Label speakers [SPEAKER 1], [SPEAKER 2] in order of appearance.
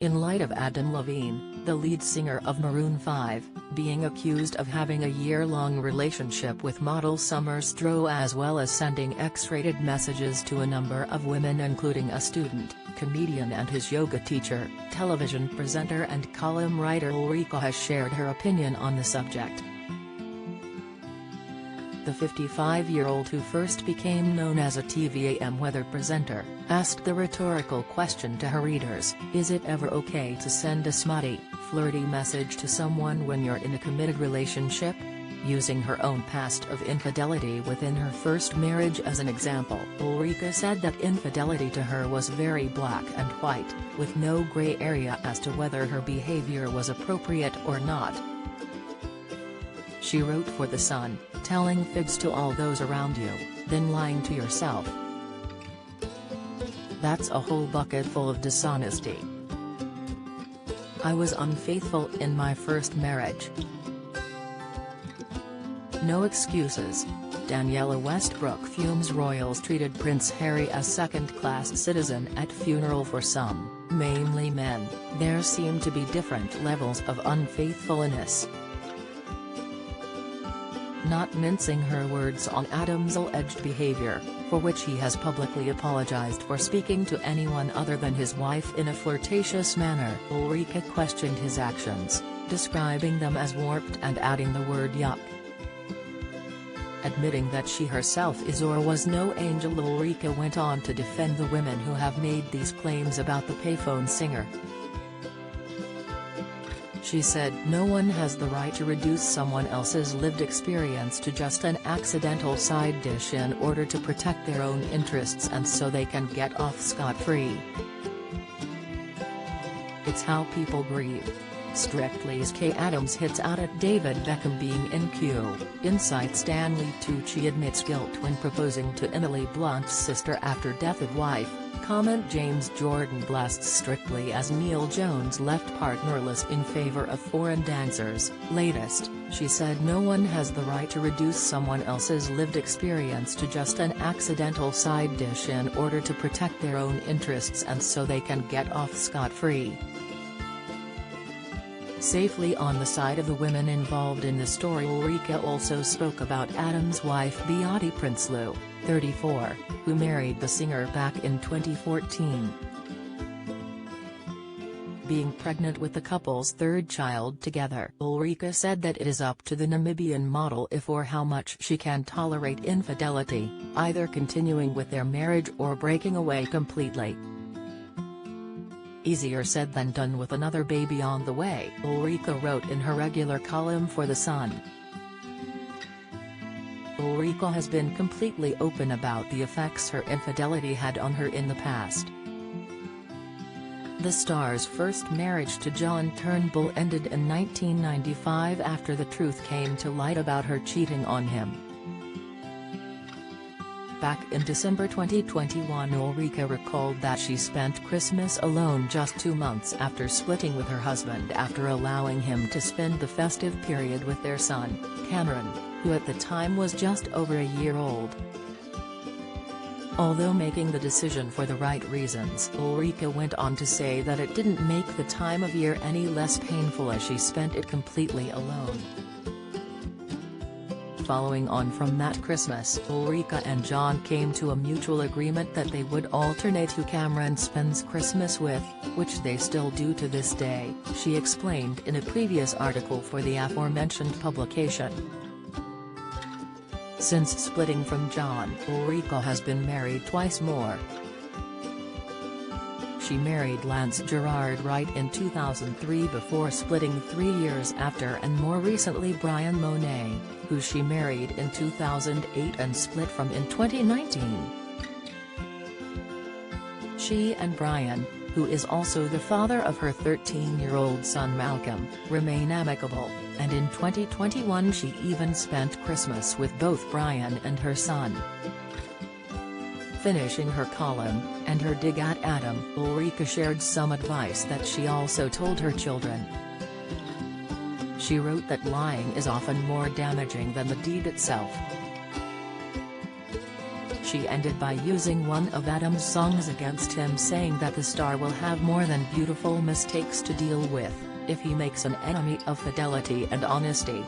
[SPEAKER 1] in light of Adam Levine, the lead singer of Maroon 5, being accused of having a year-long relationship with model Summer Stroh, as well as sending X-rated messages to a number of women, including a student, comedian and his yoga teacher. Television presenter and column writer Ulrika has shared her opinion on the subject. The 55-year-old, who first became known as a TVAM weather presenter, asked the rhetorical question to her readers: is it ever okay to send a smutty, flirty message to someone when you're in a committed relationship? Using her own past of infidelity within her first marriage as an example, Ulrika said that infidelity to her was very black and white, with no gray area as to whether her behavior was appropriate or not. She wrote for The Sun, telling figs to all those around you, then lying to yourself. That's a whole bucket full of dishonesty. I was unfaithful in my first marriage. No excuses. Daniela Westbrook fumes royals treated Prince Harry as second-class citizen at funeral. For some, mainly men, there seem to be different levels of unfaithfulness. Not mincing her words on Adam's alleged behavior, for which he has publicly apologized for speaking to anyone other than his wife in a flirtatious manner, Ulrika questioned his actions, describing them as warped and adding the word yuck. Admitting that she herself is or was no angel, Ulrika went on to defend the women who have made these claims about the payphone singer. She said, "No one has the right to reduce someone else's lived experience to just an accidental side dish in order to protect their own interests and so they can get off scot-free. It's how people grieve." Strictly's Kay Adams hits out at David Beckham being in Q. Inside Stanley Tucci admits guilt when proposing to Emily Blunt's sister after death of wife. Comment: James Jordan blasts Strictly as Neil Jones left partnerless in favor of foreign dancers. Latest, she said no one has the right to reduce someone else's lived experience to just an accidental side dish in order to protect their own interests and so they can get off scot-free. Safely on the side of the women involved in the story, Ulrika also spoke about Adam's wife Beate Prinsloo, 34, who married the singer back in 2014. Being pregnant with the couple's third child together, Ulrika said that it is up to the Namibian model if or how much she can tolerate infidelity, either continuing with their marriage or breaking away completely. Easier said than done with another baby on the way, Ulrika wrote in her regular column for The Sun. Ulrika has been completely open about the effects her infidelity had on her in the past. The star's first marriage to John Turnbull ended in 1995 after the truth came to light about her cheating on him. Back in December 2021, Ulrika recalled that she spent Christmas alone just 2 months after splitting with her husband after allowing him to spend the festive period with their son, Cameron, who at the time was just over a year old. Although making the decision for the right reasons, Ulrika went on to say that it didn't make the time of year any less painful as she spent it completely alone. Following on from that Christmas, Ulrika and John came to a mutual agreement that they would alternate who Cameron spends Christmas with, which they still do to this day, she explained in a previous article for the aforementioned publication. Since splitting from John, Ulrika has been married twice more. She married Lance Gerard Wright in 2003 before splitting 3 years after, and more recently Brian Monet, who she married in 2008 and split from in 2019. She and Brian, who is also the father of her 13-year-old son Malcolm, remain amicable, and in 2021 she even spent Christmas with both Brian and her son. Finishing her column, and her dig at Adam, Ulrika shared some advice that she also told her children. She wrote that lying is often more damaging than the deed itself. She ended by using one of Adam's songs against him, saying that the star will have more than beautiful mistakes to deal with if he makes an enemy of fidelity and honesty.